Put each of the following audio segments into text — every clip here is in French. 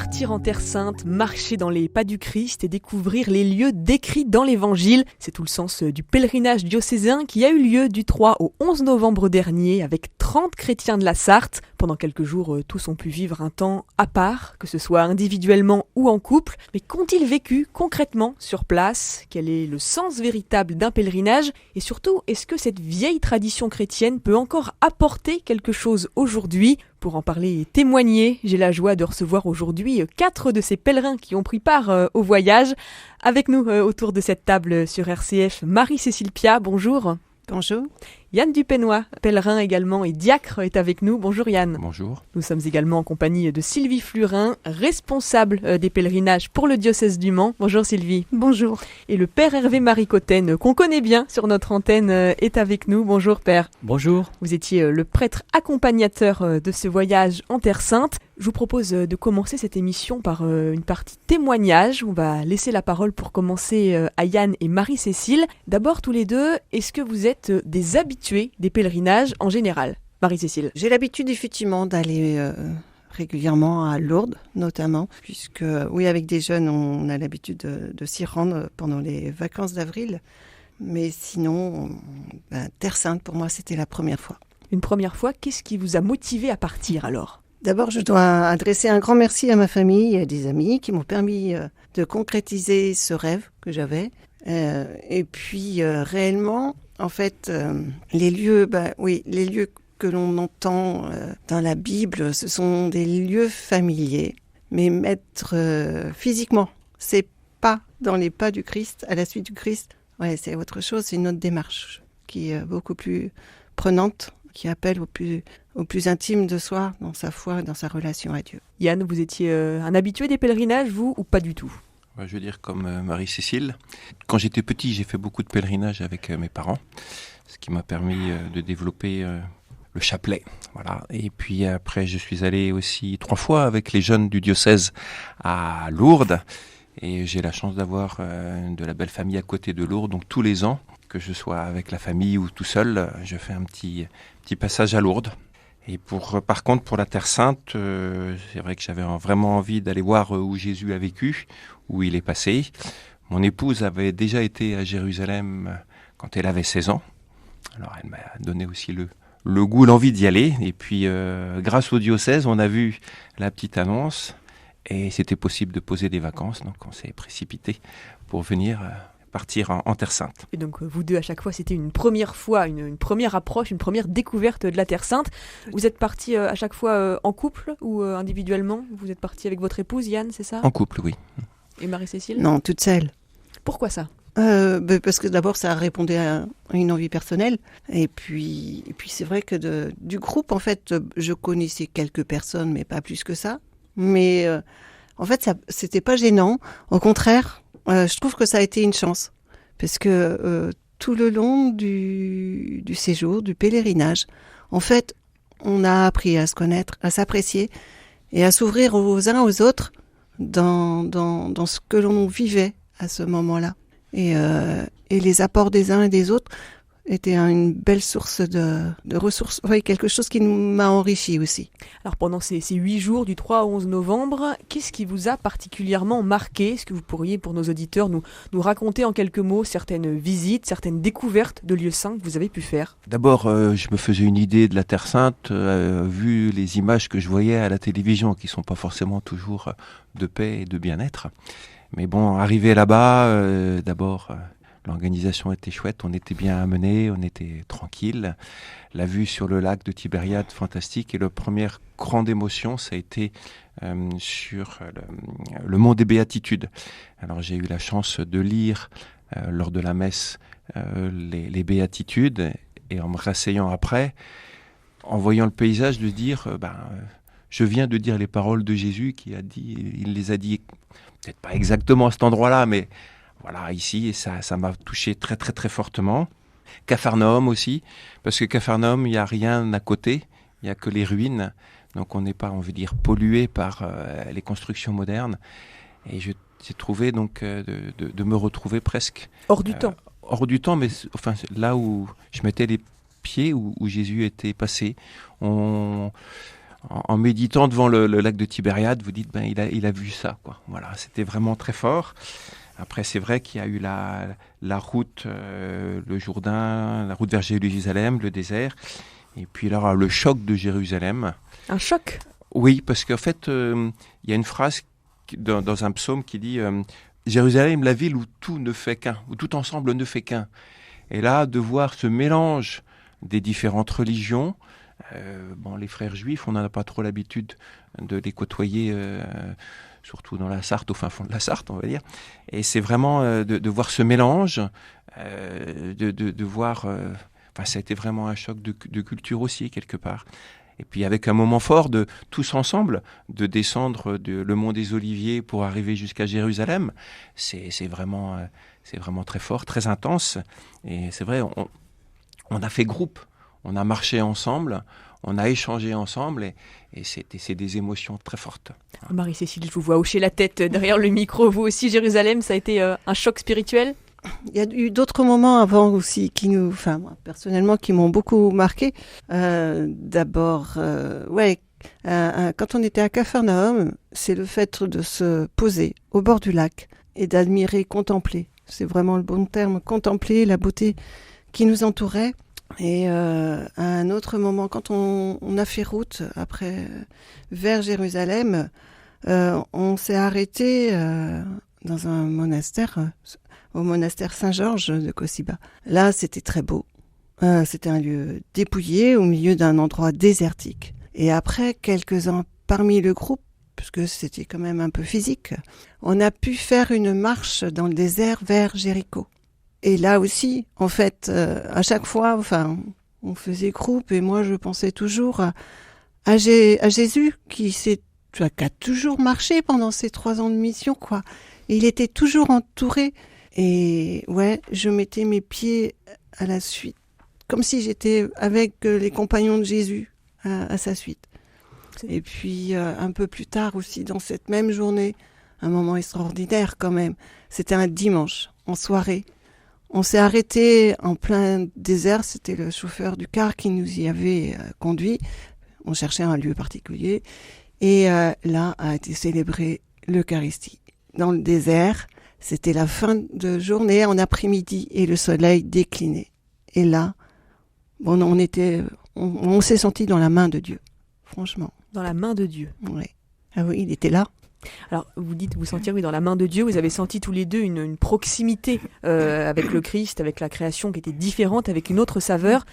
Partir en Terre Sainte, marcher dans les pas du Christ et découvrir les lieux décrits dans l'Évangile. C'est tout le sens du pèlerinage diocésain qui a eu lieu du 3 au 11 novembre dernier avec 30 chrétiens de la Sarthe. Pendant quelques jours, tous ont pu vivre un temps à part, que ce soit individuellement ou en couple. Mais qu'ont-ils vécu concrètement sur place? Quel est le sens véritable d'un pèlerinage? Et surtout, est-ce que cette vieille tradition chrétienne peut encore apporter quelque chose aujourd'hui? Pour en parler et témoigner, j'ai la joie de recevoir aujourd'hui 4 de ces pèlerins qui ont pris part au voyage. Avec nous autour de cette table sur RCF, Marie-Cécile Piat, bonjour. Bonjour. Yann Dupénois, pèlerin également et diacre, est avec nous. Bonjour Yann. Bonjour. Nous sommes également en compagnie de Sylvie Flurin, responsable des pèlerinages pour le diocèse du Mans. Bonjour Sylvie. Bonjour. Et le père Hervé Maricoten, qu'on connaît bien sur notre antenne, est avec nous. Bonjour père. Bonjour. Vous étiez le prêtre accompagnateur de ce voyage en Terre Sainte. Je vous propose de commencer cette émission par une partie témoignage. On va laisser la parole pour commencer à Yann et Marie-Cécile. D'abord tous les deux, est-ce que vous êtes des habitués des pèlerinages en général? Marie-Cécile. J'ai l'habitude effectivement d'aller régulièrement à Lourdes notamment, puisque oui, avec des jeunes on a l'habitude de s'y rendre pendant les vacances d'avril. Mais sinon, Terre Sainte pour moi c'était la première fois. Une première fois, qu'est-ce qui vous a motivé à partir alors? D'abord, je dois adresser un grand merci à ma famille et à des amis qui m'ont permis de concrétiser ce rêve que j'avais. Et puis, réellement, en fait, les lieux que l'on entend dans la Bible, ce sont des lieux familiers. Mais mettre physiquement, c'est pas dans les pas du Christ, à la suite du Christ, ouais, c'est autre chose, c'est une autre démarche qui est beaucoup plus prenante, qui appelle au plus intime de soi, dans sa foi, dans sa relation à Dieu. Yann, vous étiez un habitué des pèlerinages, vous, ou pas du tout? Je veux dire comme Marie-Cécile. Quand j'étais petit, j'ai fait beaucoup de pèlerinages avec mes parents, ce qui m'a permis de développer le chapelet. Voilà. Et puis après, je suis allé aussi 3 fois avec les jeunes du diocèse à Lourdes. Et j'ai la chance d'avoir de la belle famille à côté de Lourdes. Donc tous les ans, que je sois avec la famille ou tout seul, je fais un petit passage à Lourdes. Et par contre, pour la Terre Sainte, c'est vrai que j'avais vraiment envie d'aller voir où Jésus a vécu, où il est passé. Mon épouse avait déjà été à Jérusalem quand elle avait 16 ans. Alors elle m'a donné aussi le goût, l'envie d'y aller. Et puis, grâce au diocèse, on a vu la petite annonce et c'était possible de poser des vacances. Donc on s'est précipité pour venir partir en Terre Sainte. Et donc vous deux à chaque fois c'était une première fois, une première approche, une première découverte de la Terre Sainte. Vous êtes partis à chaque fois en couple ou individuellement? Vous êtes partis avec votre épouse Yann, c'est ça? En couple, oui. Et Marie-Cécile? Non, toute seule. Pourquoi ça? Parce que d'abord ça répondait à une envie personnelle et puis c'est vrai que du groupe en fait je connaissais quelques personnes mais pas plus que ça. Mais en fait ça c'était pas gênant, au contraire. Je trouve que ça a été une chance, parce que tout le long du séjour, du pèlerinage, en fait, on a appris à se connaître, à s'apprécier et à s'ouvrir aux uns aux autres dans ce que l'on vivait à ce moment-là. Et les apports des uns et des autres étaient une belle source de ressources, oui, quelque chose qui m'a enrichi aussi. Alors pendant ces 8 jours du 3 au 11 novembre, qu'est-ce qui vous a particulièrement marqué? Est-ce que vous pourriez, pour nos auditeurs, nous raconter en quelques mots certaines visites, certaines découvertes de lieux saints que vous avez pu faire? D'abord, je me faisais une idée de la Terre Sainte, vu les images que je voyais à la télévision, qui sont pas forcément toujours de paix et de bien-être. Mais bon, arrivé là-bas, d'abord... l'organisation était chouette, on était bien amenés, on était tranquille. La vue sur le lac de Tibériade, fantastique. Et la première grande émotion, ça a été sur le mont des Béatitudes. Alors j'ai eu la chance de lire lors de la messe les Béatitudes et en me rasseyant après, en voyant le paysage, de dire je viens de dire les paroles de Jésus qui a dit, il les a dit peut-être pas exactement à cet endroit-là, mais voilà, ici, et ça m'a touché très très très fortement. Capharnaüm aussi, parce que Capharnaüm, il n'y a rien à côté, il n'y a que les ruines, donc on n'est pas, on veut dire, pollué par les constructions modernes. Et j'ai trouvé donc de me retrouver presque... Hors du temps. Hors du temps, mais enfin, là où je mettais les pieds, où Jésus était passé. en méditant devant le lac de Tibériade, vous dites, il a vu ça, quoi. Voilà, c'était vraiment très fort. Après, c'est vrai qu'il y a eu la route, le Jourdain, la route vers Jérusalem, le désert, et puis alors le choc de Jérusalem. Un choc ? Oui, parce qu'en fait, il y a une phrase dans un psaume qui dit Jérusalem, la ville où tout ne fait qu'un, où tout ensemble ne fait qu'un. Et là, de voir ce mélange des différentes religions, les frères juifs, on n'en a pas trop l'habitude de les côtoyer, surtout dans la Sarthe, au fin fond de la Sarthe, on va dire. Et c'est vraiment de voir ce mélange, de voir... ça a été vraiment un choc de culture aussi, quelque part. Et puis avec un moment fort de tous ensemble, de descendre le mont des Oliviers pour arriver jusqu'à Jérusalem, c'est vraiment très fort, très intense. Et c'est vrai, on a fait groupe, on a marché ensemble, on a échangé ensemble, et c'est des émotions très fortes. Marie-Cécile, je vous vois hocher la tête derrière le micro. Vous aussi, Jérusalem, ça a été un choc spirituel ? Il y a eu d'autres moments avant aussi moi, personnellement, qui m'ont beaucoup marqué. D'abord, quand on était à Capharnaüm, c'est le fait de se poser au bord du lac et d'admirer, contempler. C'est vraiment le bon terme, contempler la beauté qui nous entourait. Et à un autre moment, quand on a fait route après vers Jérusalem, on s'est arrêté dans un monastère, au monastère Saint-Georges de Kosiba. Là, c'était très beau. C'était un lieu dépouillé au milieu d'un endroit désertique. Et après, quelques-uns parmi le groupe, puisque c'était quand même un peu physique, on a pu faire une marche dans le désert vers Jéricho. Et là aussi, en fait, à chaque fois, on faisait groupe, et moi, je pensais toujours à Jésus qui a toujours marché pendant ces 3 ans de mission, quoi. Et il était toujours entouré. Et ouais, je mettais mes pieds à la suite, comme si j'étais avec les compagnons de Jésus à sa suite. Et puis un peu plus tard aussi, dans cette même journée, un moment extraordinaire quand même, c'était un dimanche, en soirée. On s'est arrêté en plein désert, c'était le chauffeur du car qui nous y avait conduit. On cherchait un lieu particulier. Et là a été célébrée l'Eucharistie. Dans le désert, c'était la fin de journée, en après-midi, et le soleil déclinait. Et là, on s'est senti dans la main de Dieu, franchement. Dans la main de Dieu. Oui. Ah oui, il était là. Alors, vous dites vous sentir dans la main de Dieu. Vous avez senti tous les deux une proximité avec le Christ, avec la création qui était différente, avec une autre saveur.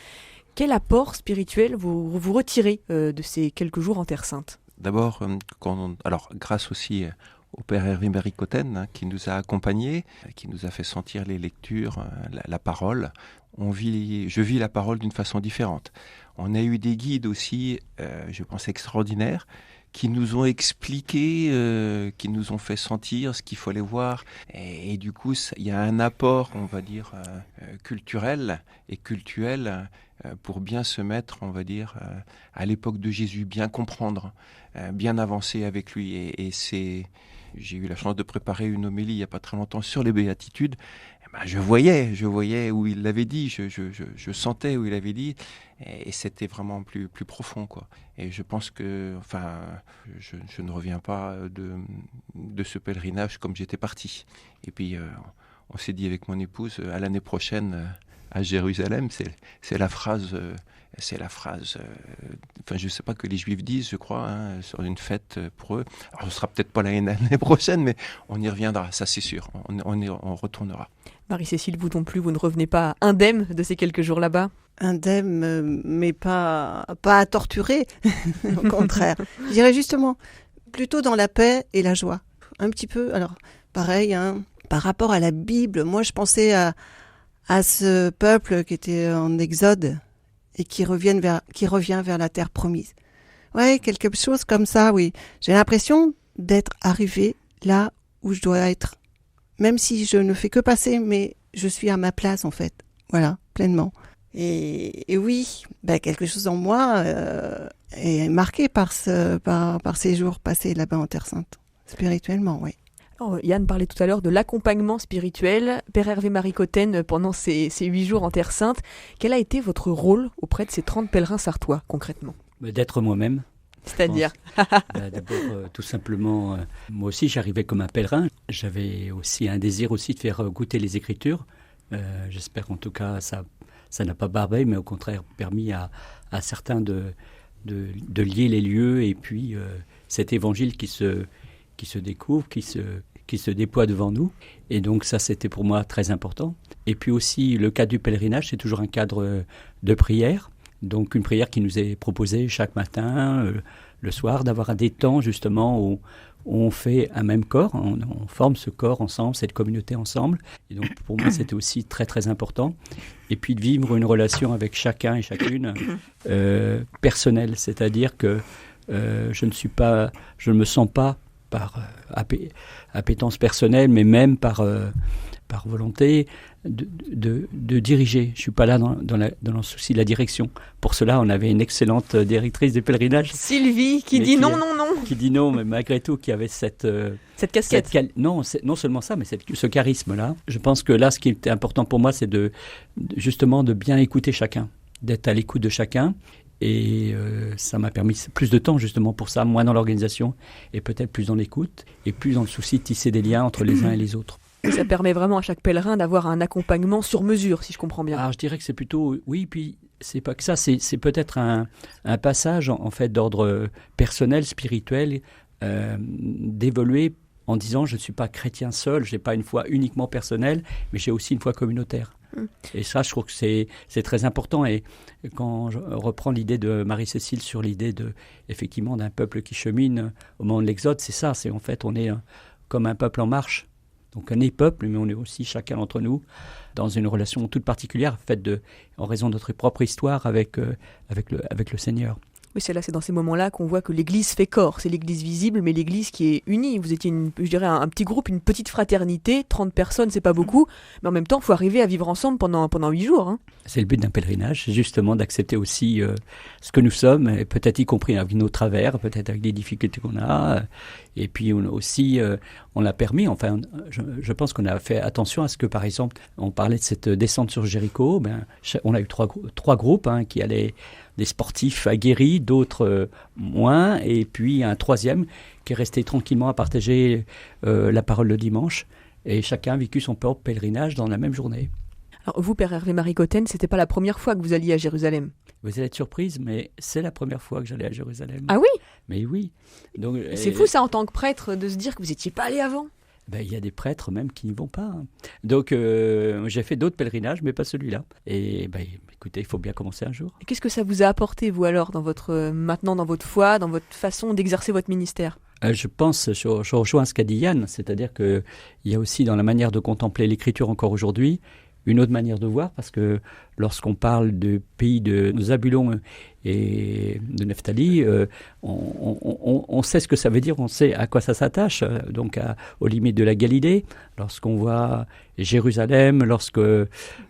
Quel apport spirituel vous retirez de ces quelques jours en Terre Sainte ? D'abord, grâce aussi au Père Hervé Maricoten, qui nous a accompagnés, qui nous a fait sentir les lectures, la parole. Je vis la parole d'une façon différente. On a eu des guides aussi, je pense, extraordinaires, qui nous ont expliqué, qui nous ont fait sentir ce qu'il fallait voir. Et du coup, il y a un apport, on va dire, culturel et cultuel pour bien se mettre, on va dire, à l'époque de Jésus, bien comprendre, bien avancer avec lui. J'ai eu la chance de préparer une homélie il n'y a pas très longtemps sur les béatitudes. Je voyais où il l'avait dit, je sentais où il avait dit, et c'était vraiment plus profond, quoi. Et je pense que, je ne reviens pas de ce pèlerinage comme j'étais parti. Et puis, on s'est dit avec mon épouse, à l'année prochaine, à Jérusalem, c'est la phrase, je ne sais pas que les Juifs disent, je crois, sur une fête pour eux. Alors, ce ne sera peut-être pas l'année prochaine, mais on y reviendra, ça c'est sûr, on retournera. Marie-Cécile, vous non plus, vous ne revenez pas indemne de ces quelques jours là-bas ? Indemne, mais pas à torturer, au contraire. Je dirais justement, plutôt dans la paix et la joie. Un petit peu, alors pareil, par rapport à la Bible, moi je pensais à ce peuple qui était en exode et qui revient vers la terre promise. Ouais, quelque chose comme ça, oui. J'ai l'impression d'être arrivé là où je dois être. Même si je ne fais que passer, mais je suis à ma place en fait. Voilà, pleinement. Et oui, quelque chose en moi est marqué par ces jours passés là-bas en Terre Sainte, spirituellement, oui. Alors, Yann parlait tout à l'heure de l'accompagnement spirituel. Père Hervé Maricoten, pendant ces 8 jours en Terre Sainte, quel a été votre rôle auprès de ces 30 pèlerins sartois, concrètement ? D'être moi-même, C'est-à-dire D'abord, tout simplement, moi aussi j'arrivais comme un pèlerin. J'avais aussi un désir aussi de faire goûter les Écritures. J'espère qu'en tout cas ça n'a pas barbé, mais au contraire permis à certains de lier les lieux et puis cet évangile qui se découvre, qui se déploie devant nous. Et donc ça, c'était pour moi très important. Et puis aussi, le cadre du pèlerinage, c'est toujours un cadre de prière. Donc une prière qui nous est proposée chaque matin, le soir, d'avoir des temps justement où on fait un même corps, on forme ce corps ensemble, cette communauté ensemble. Et donc pour moi, c'était aussi très très important. Et puis de vivre une relation avec chacun et chacune personnelle, c'est-à-dire que je ne me sens pas par appétence personnelle, mais même par volonté de diriger. Je ne suis pas là dans le souci de la direction. Pour cela, on avait une excellente directrice des pèlerinages. Sylvie, qui dit non. Qui dit non, mais malgré tout, qui avait cette casquette. Non seulement ça, mais ce charisme-là. Je pense que là, ce qui était important pour moi, c'est justement de bien écouter chacun, d'être à l'écoute de chacun. Et ça m'a permis plus de temps justement pour ça, moins dans l'organisation et peut-être plus dans l'écoute et plus dans le souci de tisser des liens entre les uns et les autres. Et ça permet vraiment à chaque pèlerin d'avoir un accompagnement sur mesure, si je comprends bien. Alors je dirais que c'est plutôt, oui, puis c'est pas que ça, c'est peut-être un passage en fait d'ordre personnel, spirituel, d'évoluer en disant je ne suis pas chrétien seul, je n'ai pas une foi uniquement personnelle, mais j'ai aussi une foi communautaire. Et ça, je trouve que c'est très important. Et quand je reprends l'idée de Marie-Cécile sur l'idée effectivement d'un peuple qui chemine au moment de l'Exode, c'est ça. C'est en fait, on est comme un peuple en marche. Donc on est peuple, mais on est aussi chacun d'entre nous dans une relation toute particulière, faite en raison de notre propre histoire avec le Seigneur. Oui, c'est dans ces moments-là qu'on voit que l'Église fait corps. C'est l'Église visible, mais l'Église qui est unie. Vous étiez, je dirais, un petit groupe, une petite fraternité. 30 personnes, c'est pas beaucoup. Mais en même temps, il faut arriver à vivre ensemble pendant 8 jours. Hein. C'est le but d'un pèlerinage, c'est justement d'accepter aussi ce que nous sommes, et peut-être y compris avec nos travers, peut-être avec les difficultés qu'on a. Et puis on l'a permis, enfin, je pense qu'on a fait attention à ce que, par exemple, on parlait de cette descente sur Jéricho. On a eu trois groupes qui allaient... des sportifs aguerris, d'autres moins, et puis un troisième qui est resté tranquillement à partager la parole le dimanche, et chacun a vécu son propre pèlerinage dans la même journée. Alors vous, Père Hervé Marie Cotten, c'était pas la première fois que vous alliez à Jérusalem? Vous allez être surprise, mais c'est la première fois que j'allais à Jérusalem. Ah oui? Mais oui. Donc, c'est fou ça, en tant que prêtre, de se dire que vous n'étiez pas allé avant. Il y a des prêtres même qui n'y vont pas. Donc j'ai fait d'autres pèlerinages, mais pas celui-là. Et écoutez, il faut bien commencer un jour. Et qu'est-ce que ça vous a apporté, vous alors, maintenant dans votre foi, dans votre façon d'exercer votre ministère? Je pense, je rejoins ce qu'a dit Yann, c'est-à-dire qu'il y a aussi dans la manière de contempler l'Écriture encore aujourd'hui, une autre manière de voir, parce que lorsqu'on parle du pays de Zabulon et de Nephtali, on sait ce que ça veut dire, on sait à quoi ça s'attache, donc aux limites de la Galilée. Lorsqu'on voit Jérusalem, lorsqu'on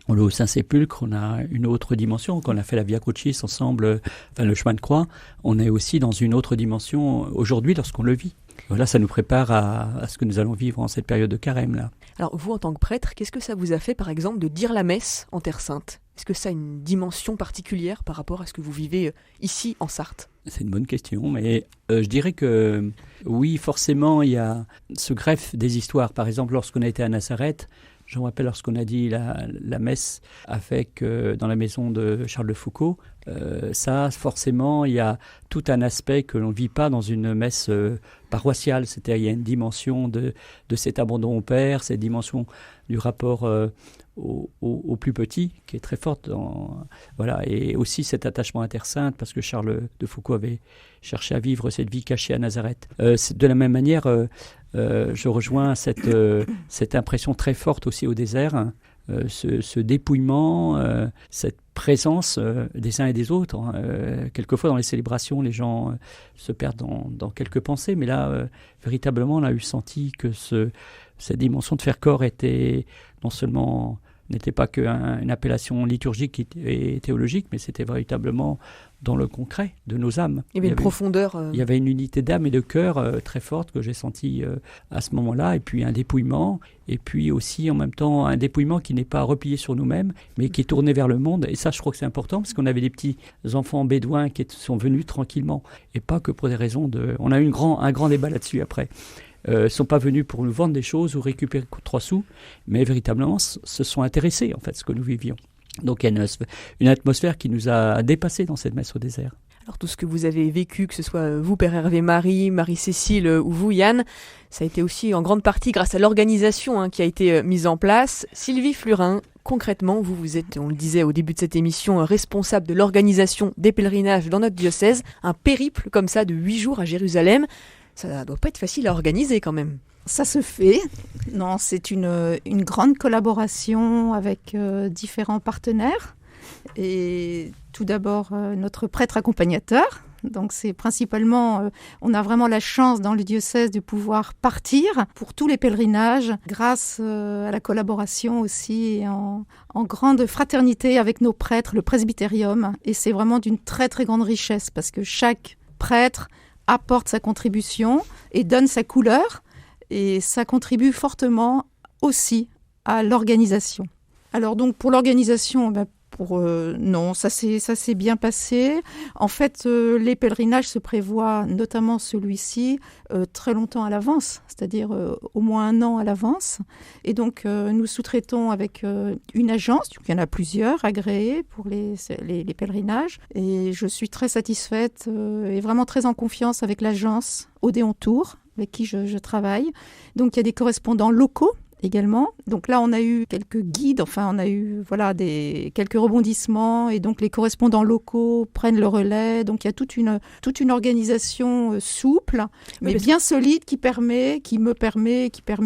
est au Saint-Sépulcre, on a une autre dimension. Quand on a fait la Via Crucis ensemble, le chemin de croix, on est aussi dans une autre dimension aujourd'hui lorsqu'on le vit. Voilà, ça nous prépare à ce que nous allons vivre en cette période de carême là. Alors vous, en tant que prêtre, qu'est-ce que ça vous a fait, par exemple, de dire la messe en Terre Sainte? Est-ce que ça a une dimension particulière par rapport à ce que vous vivez ici en Sarthe? C'est une bonne question, mais je dirais que oui, forcément, il y a ce greffe des histoires. Par exemple, lorsqu'on a été à Nazareth, je me rappelle lorsqu'on a dit la messe avec dans la maison de Charles de Foucauld, ça, forcément, il y a tout un aspect que l'on ne vit pas dans une messe paroissiale. C'est-à-dire, il y a une dimension de cet abandon au Père, cette dimension du rapport au plus petit, qui est très forte. Voilà, et aussi cet attachement à Terre Sainte, parce que Charles de Foucauld avait cherché à vivre cette vie cachée à Nazareth. De la même manière, je rejoins cette impression très forte aussi au désert, ce dépouillement, cette présence des uns et des autres. Quelquefois dans les célébrations, les gens se perdent dans quelques pensées, mais là, véritablement, on a eu senti que cette dimension de faire corps était non seulement n'était pas qu'une appellation liturgique et théologique, mais c'était véritablement dans le concret de nos âmes. Il y avait une profondeur. Il y avait une unité d'âme et de cœur très forte que j'ai sentie à ce moment-là, et puis un dépouillement, et puis aussi en même temps un dépouillement qui n'est pas replié sur nous-mêmes, mais qui est tourné vers le monde. Et ça, je crois que c'est important, parce qu'on avait des petits enfants bédouins qui sont venus tranquillement, et pas que pour des raisons de... On a eu un grand débat là-dessus après. Ne sont pas venus pour nous vendre des choses ou récupérer 3 sous, mais véritablement se sont intéressés en fait à ce que nous vivions. Donc il y a une atmosphère qui nous a dépassés dans cette messe au désert. Alors tout ce que vous avez vécu, que ce soit vous, Père Hervé Marie, Marie-Cécile ou vous, Yann, ça a été aussi en grande partie grâce à l'organisation qui a été mise en place. Sylvie Flurin, concrètement, vous êtes, on le disait au début de cette émission, responsable de l'organisation des pèlerinages dans notre diocèse. Un périple comme ça de 8 jours à Jérusalem, ça doit pas être facile à organiser quand même. Ça se fait. Non, c'est une grande collaboration avec différents partenaires. Et tout d'abord, notre prêtre accompagnateur. Donc c'est principalement, on a vraiment la chance dans le diocèse de pouvoir partir pour tous les pèlerinages grâce à la collaboration aussi et en grande fraternité avec nos prêtres, le presbytérium. Et c'est vraiment d'une très très grande richesse parce que chaque prêtre apporte sa contribution et donne sa couleur. Et ça contribue fortement aussi à l'organisation. Alors donc pour l'organisation, non, ça s'est bien passé. En fait, les pèlerinages se prévoient, notamment celui-ci, très longtemps à l'avance, c'est-à-dire au moins 1 an à l'avance. Et donc nous sous-traitons avec une agence, donc il y en a plusieurs agréées pour les pèlerinages. Et je suis très satisfaite et vraiment très en confiance avec l'agence Odéon Tours, avec qui je travaille. Donc il y a des correspondants locaux également. Donc là, on a eu quelques guides, on a eu quelques rebondissements et donc les correspondants locaux prennent le relais. Donc il y a toute une organisation souple, mais bien solide qui permet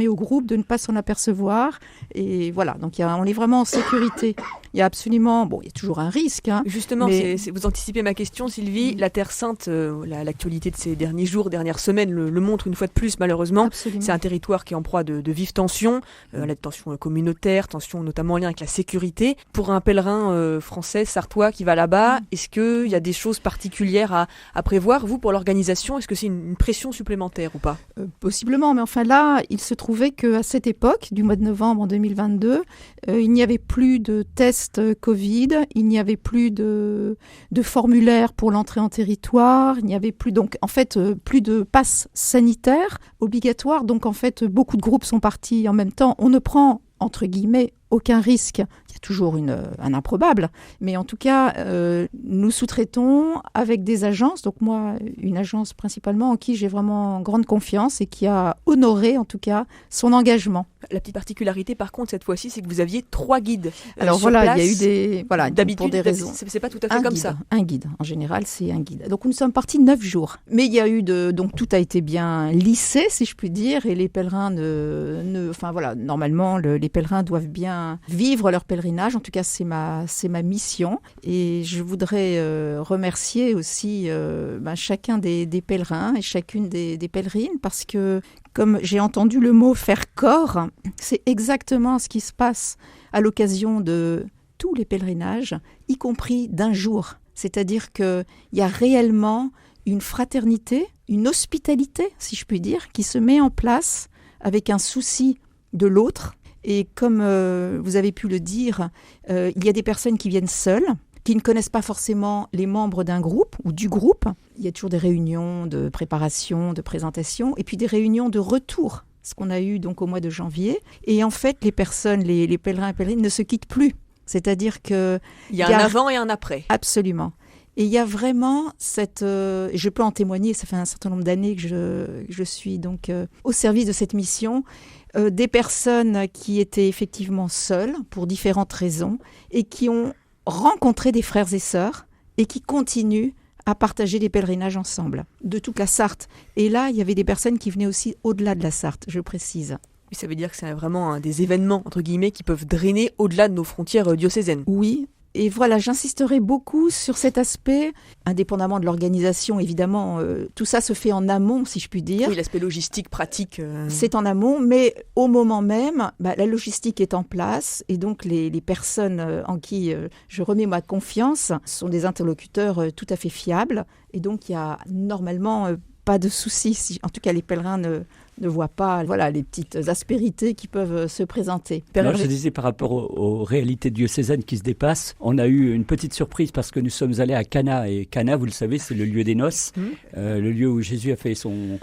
au groupe de ne pas s'en apercevoir. Et voilà, donc on est vraiment en sécurité. Il y a absolument, il y a toujours un risque. Justement, vous anticipez ma question, Sylvie. La Terre Sainte, l'actualité de ces derniers jours, dernières semaines le montre une fois de plus, malheureusement. Absolument. C'est un territoire qui est en proie de vives tensions, la tension communautaire, tension notamment en lien avec la sécurité. Pour un pèlerin français, sartois, qui va là-bas, est-ce qu'il y a des choses particulières à prévoir, vous, pour l'organisation ? Est-ce que c'est une pression supplémentaire ou pas ? Possiblement, mais enfin là, il se trouvait qu'à cette époque, du mois de novembre en 2022, il n'y avait plus de tests Covid, il n'y avait plus de formulaire pour l'entrée en territoire, il n'y avait plus donc en fait plus de passe sanitaire obligatoire. Donc en fait beaucoup de groupes sont partis en même temps. On ne prend entre guillemets aucun risque. Il y a toujours un improbable, mais en tout cas nous sous-traitons avec des agences. Donc moi, une agence principalement en qui j'ai vraiment grande confiance et qui a honoré en tout cas son engagement. La petite particularité par contre cette fois-ci, c'est que vous aviez 3 guides. Alors sur voilà, place. Il y a eu des d'habitude pour des raisons. C'est pas tout à fait comme ça. Un guide, en général, c'est un guide. Donc nous sommes partis 9 jours, mais il y a eu donc tout a été bien lissé, si je puis dire, et les pèlerins normalement les pèlerins doivent bien vivre leur pèlerinage. En tout cas, c'est ma mission, et je voudrais remercier aussi chacun des pèlerins et chacune des pèlerines, parce que comme j'ai entendu le mot faire corps, c'est exactement ce qui se passe à l'occasion de tous les pèlerinages, y compris d'un jour. C'est-à-dire qu'il y a réellement une fraternité, une hospitalité, si je puis dire, qui se met en place avec un souci de l'autre. Et comme vous avez pu le dire, il y a des personnes qui viennent seules, qui ne connaissent pas forcément les membres d'un groupe ou du groupe. Il y a toujours des réunions de préparation, de présentation, et puis des réunions de retour, ce qu'on a eu donc au mois de janvier. Et en fait, les personnes, les pèlerins et pèlerines ne se quittent plus. C'est-à-dire que... Il y a un avant et un après. Absolument. Et il y a vraiment cette... je peux en témoigner, ça fait un certain nombre d'années que je suis donc au service de cette mission. Des personnes qui étaient effectivement seules pour différentes raisons et qui ont rencontré des frères et sœurs et qui continuent à partager des pèlerinages ensemble, de toute la Sarthe. Et là, il y avait des personnes qui venaient aussi au-delà de la Sarthe, je précise. Mais ça veut dire que c'est vraiment des événements, entre guillemets, qui peuvent drainer au-delà de nos frontières diocésaines. Oui, Et voilà, j'insisterai beaucoup sur cet aspect, indépendamment de l'organisation, évidemment, tout ça se fait en amont, si je puis dire. Oui, l'aspect logistique, pratique. C'est en amont, mais au moment même, la logistique est en place et donc les personnes en qui je remets ma confiance sont des interlocuteurs tout à fait fiables et donc il y a normalement pas de soucis. En tout cas, les pèlerins ne voient pas les petites aspérités qui peuvent se présenter. Alors, je disais par rapport aux réalités diocésaines qui se dépassent, on a eu une petite surprise parce que nous sommes allés à Cana. Et Cana, vous le savez, c'est le lieu des noces, le lieu où Jésus a fait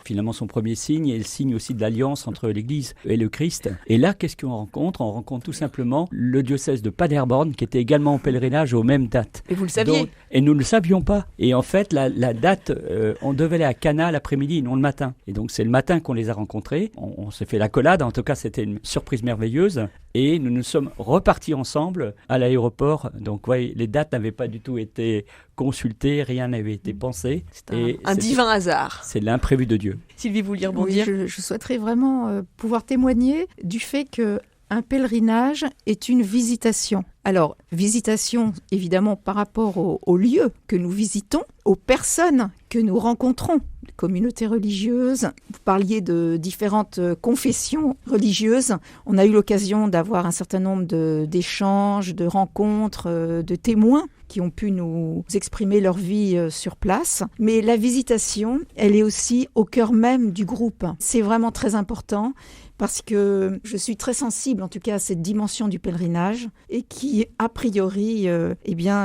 finalement son premier signe et le signe aussi de l'alliance entre l'Église et le Christ. Et là, qu'est-ce qu'on rencontre ? On rencontre tout simplement le diocèse de Paderborn qui était également en pèlerinage aux mêmes dates. Et vous le saviez ? Et nous ne le savions pas. Et en fait, la date, on devait aller à Cana l'après-midi, non le matin. Et donc, c'est le matin qu'on les a rencontrés. On s'est fait l'accolade. En tout cas, c'était une surprise merveilleuse. Et nous nous sommes repartis ensemble à l'aéroport. Donc, les dates n'avaient pas du tout été consultées, rien n'avait été pensé. C'est un divin hasard. C'est l'imprévu de Dieu. Sylvie, vous vouliez rebondir ? Oui, je souhaiterais vraiment pouvoir témoigner du fait qu'un pèlerinage est une visitation. Alors, visitation, évidemment, par rapport au lieu que nous visitons, aux personnes que nous rencontrons, les communautés religieuses. Vous parliez de différentes confessions religieuses. On a eu l'occasion d'avoir un certain nombre d'échanges, de rencontres, de témoins qui ont pu nous exprimer leur vie sur place. Mais la visitation, elle est aussi au cœur même du groupe. C'est vraiment très important parce que je suis très sensible, en tout cas, à cette dimension du pèlerinage et qui, a priori,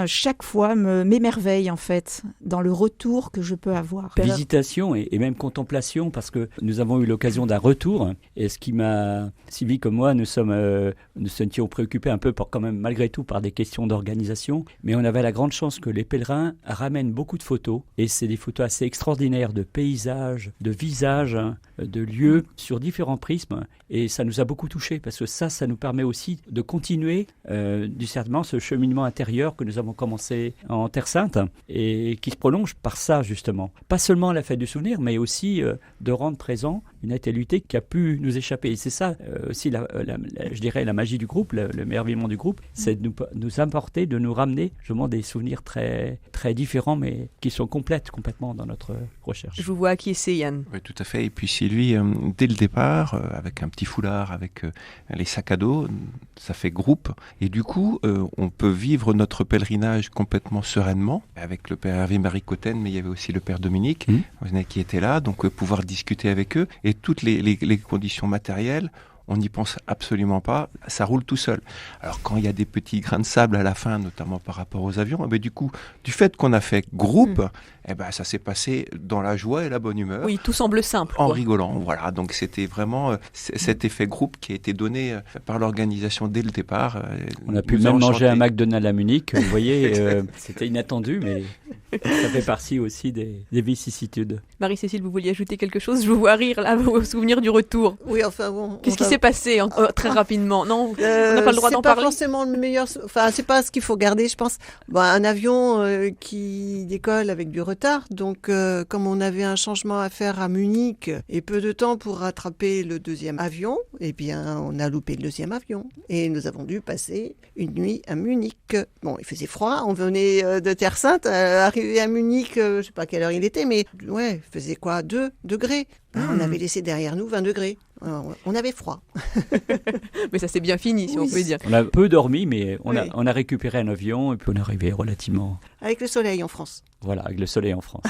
chaque fois m'émerveille, en fait, dans le retour que je peux avoir. Visitation et même contemplation, parce que nous avons eu l'occasion d'un retour. Et ce qui m'a... Sylvie comme moi, nous étions préoccupés un peu, quand même, malgré tout, par des questions d'organisation. Mais on avait la grande chance que les pèlerins ramènent beaucoup de photos. Et c'est des photos assez extraordinaires de paysages, de visages, de lieux sur différents prismes. Et ça nous a beaucoup touchés parce que ça nous permet aussi de continuer certainement ce cheminement intérieur que nous avons commencé en Terre Sainte et qui se prolonge par ça justement. Pas seulement la fête du souvenir, mais aussi de rendre présent une actualité qui a pu nous échapper. Et c'est ça aussi, je dirais, la magie du groupe, le merveillement du groupe, c'est de nous apporter, de nous ramener justement des souvenirs très, très différents, mais qui sont complètement dans notre recherche. Je vous vois acquiescer, Yann. Oui, tout à fait. Et puis Sylvie, dès le départ, avec un petit foulard, avec les sacs à dos, ça fait groupe. Et du coup, on peut vivre notre pèlerinage complètement sereinement, avec le père Hervé-Marie Cotten, mais il y avait aussi le père Dominique, qui était là, donc pouvoir discuter avec eux. Et toutes les conditions matérielles, on n'y pense absolument pas, ça roule tout seul. Alors quand il y a des petits grains de sable à la fin, notamment par rapport aux avions, du coup, du fait qu'on a fait groupe, ça s'est passé dans la joie et la bonne humeur. Oui, tout semble simple. En rigolant, voilà. Donc c'était vraiment cet effet groupe qui a été donné par l'organisation dès le départ. On a pu même manger un McDonald's à Munich, vous voyez, c'était inattendu, mais ça fait partie aussi des vicissitudes. Marie-Cécile, vous vouliez ajouter quelque chose ? Je vous vois rire là, au souvenir du retour. Oui, enfin bon. Qu'est-ce qui s'est passé très rapidement ? Non, on n'a pas le droit d'en parler. C'est pas forcément le meilleur. Enfin, c'est pas ce qu'il faut garder, je pense. Un avion qui décolle avec du retard. Donc, comme on avait un changement à faire à Munich et peu de temps pour rattraper le deuxième avion, on a loupé le deuxième avion et nous avons dû passer une nuit à Munich. Bon, il faisait froid. On venait de Terre Sainte, arrivé à Munich, je sais pas quelle heure il était, mais il faisait quoi, 2 degrés. On avait laissé derrière nous 20 degrés. Alors, on avait froid. Mais ça s'est bien fini, si on peut dire. On a peu dormi, mais on a récupéré un avion et puis on est arrivé relativement... Avec le soleil en France. Voilà, avec le soleil en France.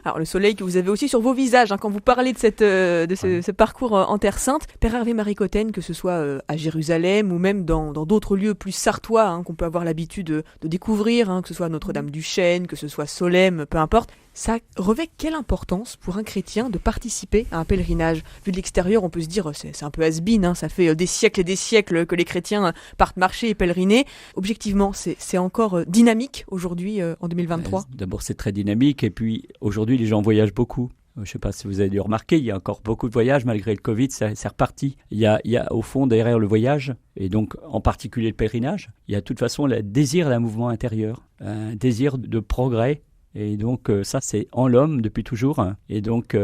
Alors le soleil que vous avez aussi sur vos visages, quand vous parlez de ce parcours en Terre Sainte. Père Hervé-Marie Cotten, que ce soit à Jérusalem ou même dans d'autres lieux plus sartois qu'on peut avoir l'habitude de découvrir, que ce soit Notre-Dame-du-Chêne, que ce soit Solesmes, peu importe, ça revêt quelle importance pour un chrétien de participer à un pèlerinage ? Vu de l'extérieur, on peut se dire c'est un peu has-been, ça fait des siècles et des siècles que les chrétiens partent marcher et pèleriner. Objectivement, c'est encore dynamique aujourd'hui en 2023 ? D'abord, c'est très dynamique et puis aujourd'hui, les gens voyagent beaucoup. Je ne sais pas si vous avez dû remarquer, il y a encore beaucoup de voyages malgré le Covid, c'est reparti. Il y a au fond derrière le voyage, et donc en particulier le pèlerinage, il y a de toute façon le désir d'un mouvement intérieur, un désir de progrès. Et donc ça, c'est en l'homme depuis toujours. Et donc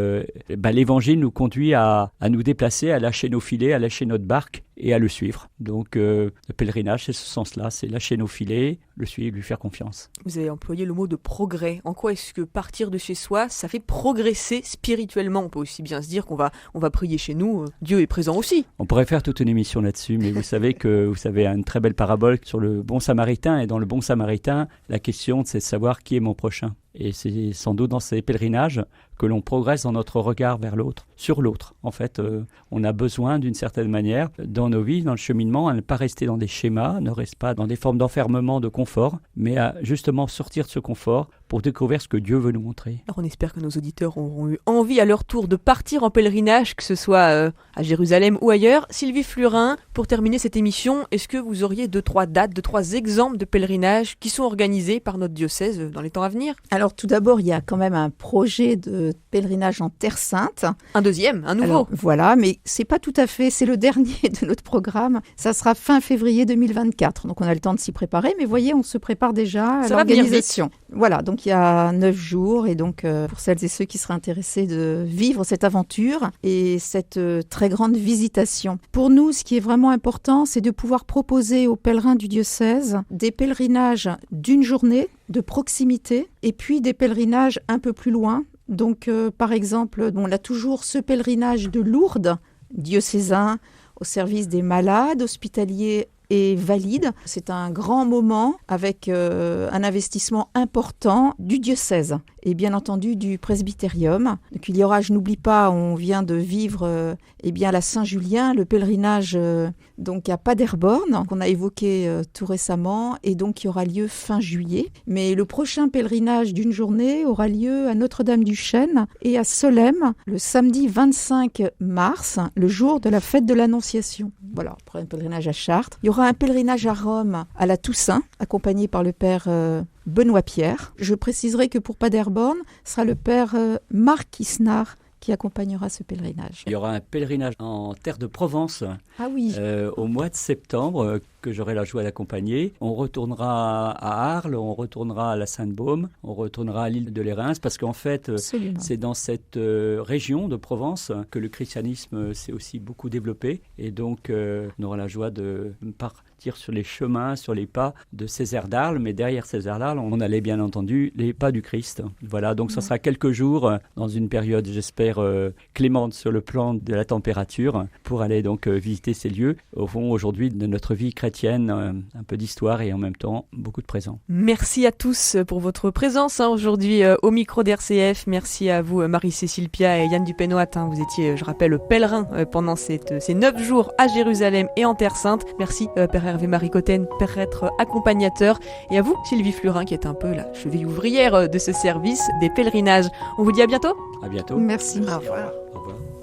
l'évangile nous conduit à nous déplacer, à lâcher nos filets, à lâcher notre barque et à le suivre. Donc le pèlerinage, c'est ce sens-là, c'est lâcher nos filets, le suivre, lui faire confiance. Vous avez employé le mot de progrès. En quoi est-ce que partir de chez soi, ça fait progresser spirituellement? On peut aussi bien se dire qu'on va prier chez nous, Dieu est présent aussi. On pourrait faire toute une émission là-dessus, mais vous savez une très belle parabole sur le bon samaritain, et dans le bon samaritain, la question c'est de savoir qui est mon prochain. Et c'est sans doute dans ces pèlerinages que l'on progresse dans notre regard vers l'autre, sur l'autre. En fait, on a besoin d'une certaine manière, dans nos vies, dans le cheminement, à ne pas rester dans des schémas, ne reste pas dans des formes d'enfermement, de confort, mais à justement sortir de ce confort pour découvrir ce que Dieu veut nous montrer. Alors on espère que nos auditeurs auront eu envie à leur tour de partir en pèlerinage, que ce soit à Jérusalem ou ailleurs. Sylvie Flurin, pour terminer cette émission, est-ce que vous auriez 2-3 dates, 2-3 exemples de pèlerinages qui sont organisés par notre diocèse dans les temps à venir? Alors tout d'abord, il y a quand même un projet de pèlerinage en Terre Sainte. Un deuxième, un nouveau. Alors, voilà, mais c'est pas tout à fait, c'est le dernier de notre programme. Ça sera fin février 2024, donc on a le temps de s'y préparer, mais voyez, on se prépare déjà à l'organisation. Voilà, donc il y a 9 jours, et donc pour celles et ceux qui seraient intéressés de vivre cette aventure et cette très grande visitation. Pour nous, ce qui est vraiment important, c'est de pouvoir proposer aux pèlerins du diocèse des pèlerinages d'une journée, de proximité, et puis des pèlerinages un peu plus loin. Donc, par exemple, on a toujours ce pèlerinage de Lourdes, diocésain, au service des malades, hospitaliers et valides. C'est un grand moment avec un investissement important du diocèse et bien entendu du presbytérium. Donc il y aura, je n'oublie pas, on vient de vivre la Saint-Julien, le pèlerinage donc à Paderborn, qu'on a évoqué tout récemment, et donc qui aura lieu fin juillet. Mais le prochain pèlerinage d'une journée aura lieu à Notre-Dame-du-Chêne et à Solesmes le samedi 25 mars, le jour de la fête de l'Annonciation. Voilà, après un pèlerinage à Chartres. Il y aura un pèlerinage à Rome à la Toussaint, accompagné par le père Benoît Pierre. Je préciserai que pour Paderborn, ce sera le père Marc Isnard qui accompagnera ce pèlerinage. Il y aura un pèlerinage en terre de Provence au mois de septembre que j'aurai la joie d'accompagner. On retournera à Arles, on retournera à la Sainte-Baume, on retournera à l'île de Lérins parce qu'en fait, c'est dans cette région de Provence que le christianisme s'est aussi beaucoup développé et donc on aura la joie de partir sur les chemins, sur les pas de Césaire d'Arles, mais derrière Césaire d'Arles, on allait bien entendu les pas du Christ. Voilà, donc ça sera quelques jours dans une période, j'espère, clémente sur le plan de la température pour aller donc visiter ces lieux. Au fond, aujourd'hui, de notre vie chrétienne, un peu d'histoire et en même temps, beaucoup de présent. Merci à tous pour votre présence aujourd'hui au micro d'RCF. Merci à vous, Marie-Cécile Pia et Yann Dupénoat. Vous étiez, je rappelle, pèlerin pendant ces 9 jours à Jérusalem et en Terre Sainte. Merci, Père Hervé Maricoten, prêtre accompagnateur. Et à vous, Sylvie Flurin, qui est un peu la cheville ouvrière de ce service des pèlerinages. On vous dit à bientôt. À bientôt. Merci. Au revoir. Au revoir.